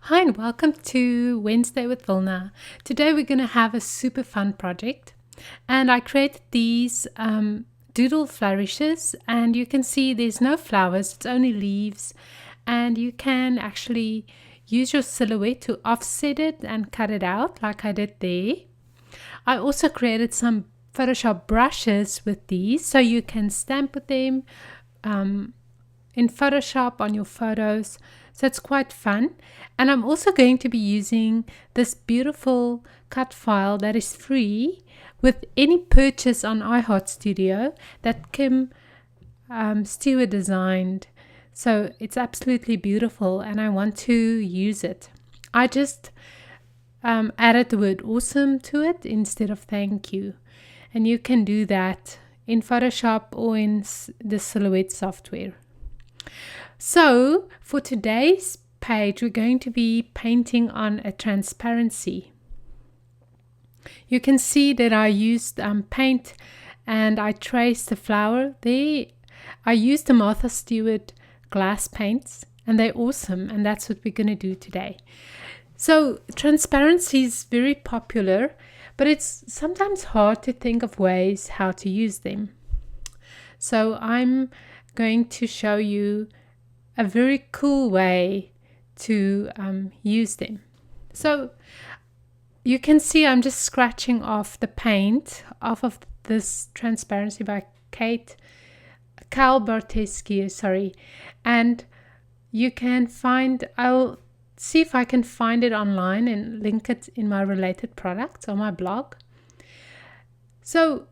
Hi and welcome to Wednesday with Wilna. Today we're going to have a super fun project, and I created these doodle flourishes, and you can see there's no flowers, it's only leaves, and you can actually use your silhouette to offset it and cut it out like I did there. I also created some Photoshop brushes with these so you can stamp with them in Photoshop on your photos. So it's quite fun. And I'm also going to be using this beautiful cut file that is free with any purchase on iHeartStudio that Kim Stewart designed. So it's absolutely beautiful and I want to use it. I just added the word awesome to it instead of thank you. And you can do that in Photoshop or in the Silhouette software. So for today's page, we're going to be painting on a transparency. You can see that I used paint and I traced the flower there. I used the Martha Stewart glass paints and they're awesome, and that's what we're going to do today. So transparency is very popular, but it's sometimes hard to think of ways how to use them. So I'm going to show you a very cool way to use them. So you can see I'm just scratching off the paint off of this transparency by Cal Bartescu, sorry. And you can find, I'll see if I can find it online and link it in my related products on my blog. So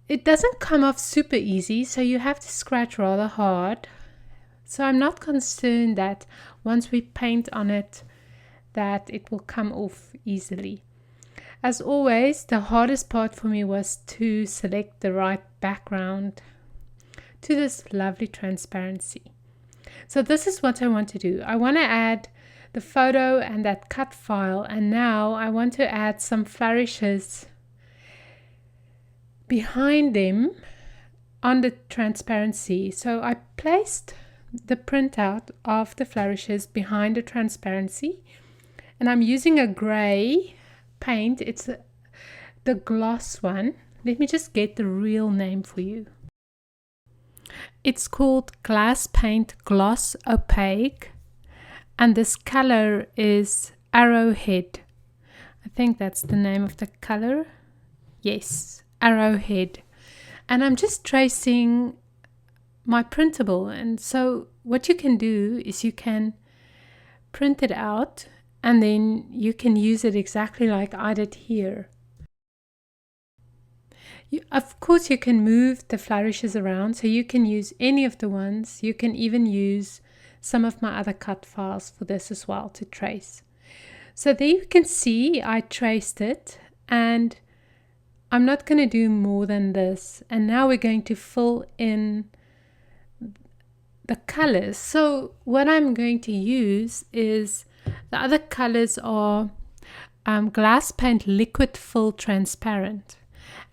it doesn't come off super easy, so you have to scratch rather hard. So I'm not concerned that once we paint on it that it will come off easily. As always, the hardest part for me was to select the right background to this lovely transparency. So this is what I want to do. I want to add the photo and that cut file, and now I want to add some flourishes behind them on the transparency. So I placed the printout of the flourishes behind the transparency, and I'm using a gray paint. It's the gloss one. Let me just get the real name for you. It's called Glass Paint Gloss Opaque, and this color is Arrowhead. I think that's the name of the color. Yes, Arrowhead. And I'm just tracing my printable, and so what you can do is you can print it out and then you can use it exactly like I did here. Of course you can move the flourishes around, so you can use any of the ones. You can even use some of my other cut files for this as well to trace. So there you can see I traced it, and I'm not going to do more than this. And now we're going to fill in the colors. So what I'm going to use is the other colors are glass paint liquid fill transparent,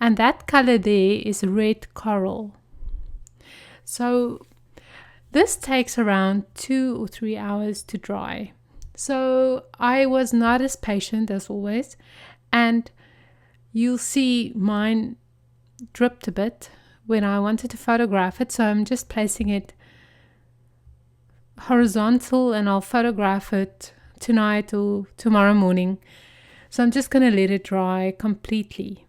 and that color there is red coral. So this takes around 2 or 3 hours to dry. So I was not as patient as always, and you'll see mine dripped a bit when I wanted to photograph it. So I'm just placing it horizontal and I'll photograph it tonight or tomorrow morning. So I'm just going to let it dry completely.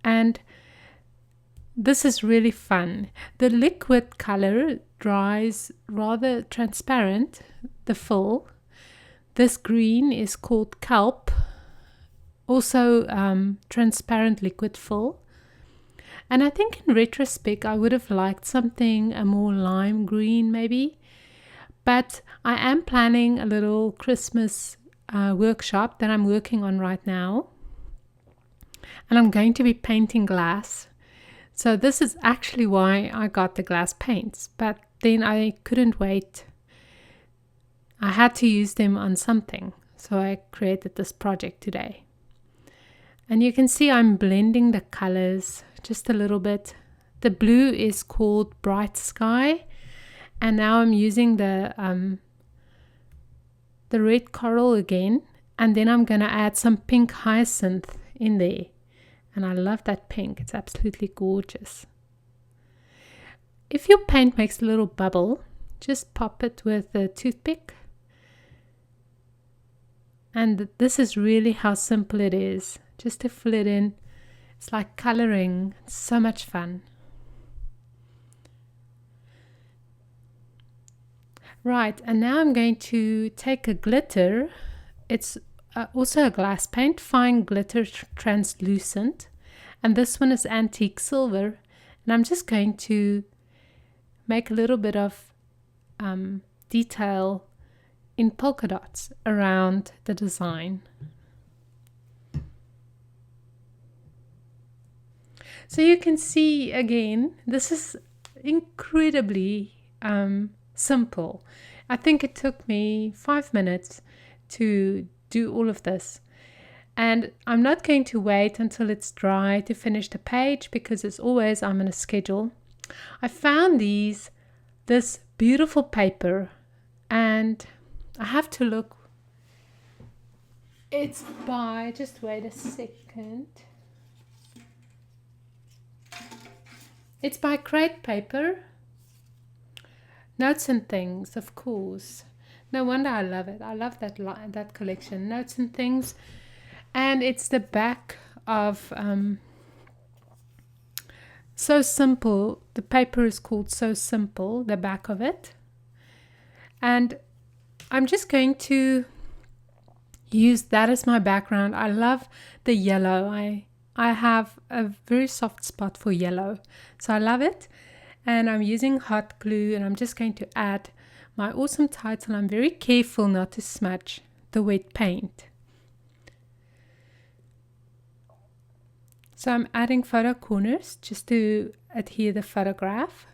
And this is really fun. The liquid color dries rather transparent, the fill. This green is called kelp, also transparent liquid fill. And I think in retrospect I would have liked something a more lime green maybe. But I am planning a little Christmas workshop that I'm working on right now. And I'm going to be painting glass. So this is actually why I got the glass paints. But then I couldn't wait. I had to use them on something. So I created this project today. And you can see I'm blending the colors just a little bit. The blue is called Bright Sky. And now I'm using the the red coral again, and then I'm going to add some pink hyacinth in there. And I love that pink. It's absolutely gorgeous. If your paint makes a little bubble, just pop it with a toothpick. And this is really how simple it is. Just to fill it in. It's like coloring. It's so much fun. Right, and now I'm going to take a glitter. It's also a glass paint, fine glitter translucent. And this one is antique silver. And I'm just going to make a little bit of detail in polka dots around the design. So you can see again, this is incredibly simple. I think it took me 5 minutes to do all of this. And I'm not going to wait until it's dry to finish the page, because as always I'm on a schedule. I found this beautiful paper, and I have to look. It's by, just wait a second. It's by Crate Paper. Notes and Things, of course. No wonder I love it. I love that collection, Notes and Things. And it's the back of So Simple. The paper is called So Simple, the back of it. And I'm just going to use that as my background. I love the yellow. I have a very soft spot for yellow, so I love it. And I'm using hot glue, and I'm just going to add my awesome title. I'm very careful not to smudge the wet paint. So I'm adding photo corners just to adhere the photograph.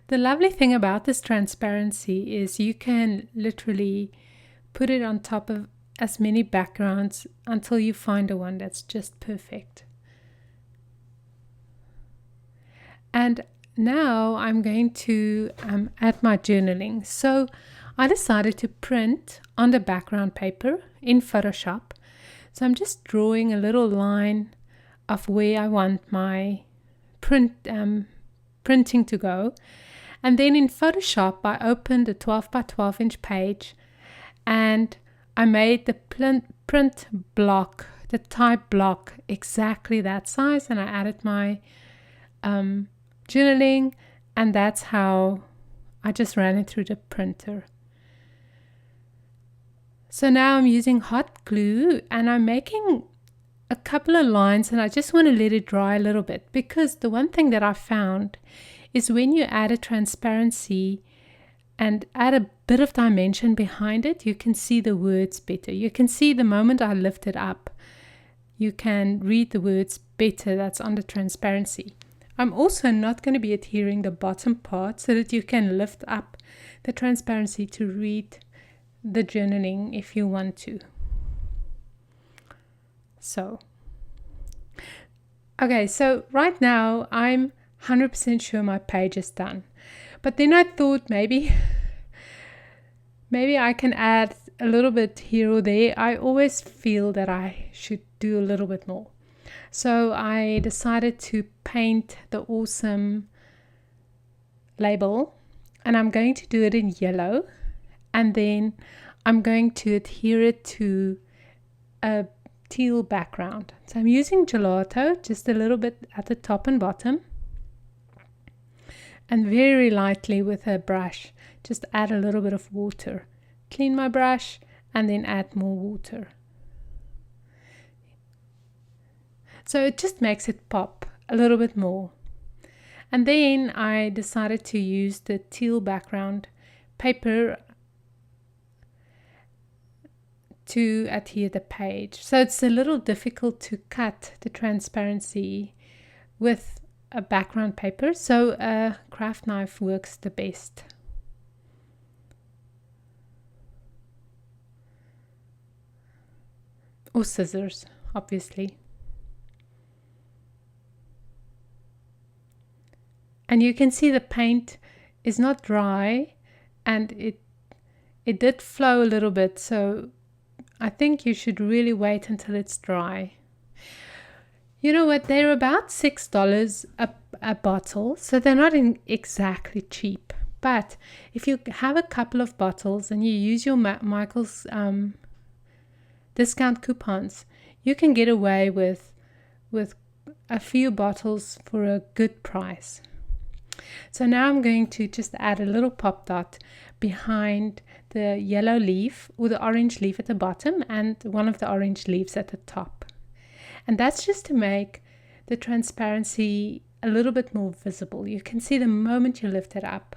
The lovely thing about this transparency is you can literally put it on top of as many backgrounds until you find a one that's just perfect. And now I'm going to add my journaling. So I decided to print on the background paper in Photoshop. So I'm just drawing a little line of where I want my printing to go. And then in Photoshop, I opened a 12 by 12 inch page, and I made the print block, the type block, exactly that size, and I added my journaling, and that's how I just ran it through the printer. So now I'm using hot glue, and I'm making a couple of lines, and I just want to let it dry a little bit, because the one thing that I found is when you add a transparency and add a bit of dimension behind it, you can see the words better. You can see the moment I lift it up, you can read the words better. That's under transparency. I'm also not going to be adhering the bottom part so that you can lift up the transparency to read the journaling if you want to. So, okay, so right now I'm 100% sure my page is done. But then I thought maybe I can add a little bit here or there. I always feel that I should do a little bit more. So I decided to paint the awesome label, and I'm going to do it in yellow, and then I'm going to adhere it to a teal background. So I'm using gelato just a little bit at the top and bottom, and very lightly with a brush just add a little bit of water. Clean my brush and then add more water. So it just makes it pop a little bit more. And then I decided to use the teal background paper to adhere the page. So it's a little difficult to cut the transparency with a background paper, so a craft knife works the best. Or scissors, obviously. And you can see the paint is not dry, and it did flow a little bit, so I think you should really wait until it's dry. You know what? They're about $6 a bottle, so they're not exactly cheap. But if you have a couple of bottles and you use your Michael's discount coupons, you can get away with a few bottles for a good price. So now I'm going to just add a little pop dot behind the yellow leaf or the orange leaf at the bottom and one of the orange leaves at the top. And that's just to make the transparency a little bit more visible. You can see the moment you lift it up.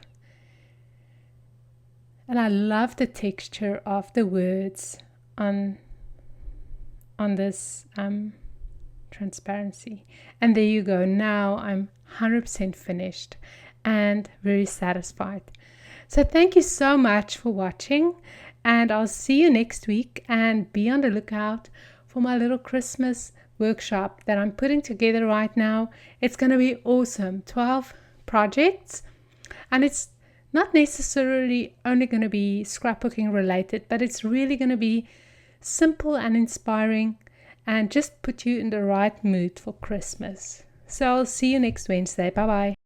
And I love the texture of the words on this transparency. And there you go. Now I'm 100% finished and very satisfied. So thank you so much for watching, and I'll see you next week, and be on the lookout for my little Christmas workshop that I'm putting together right now. It's going to be awesome. 12 projects, and it's not necessarily only going to be scrapbooking related, but it's really going to be simple and inspiring and just put you in the right mood for Christmas. So I'll see you next Wednesday. Bye bye.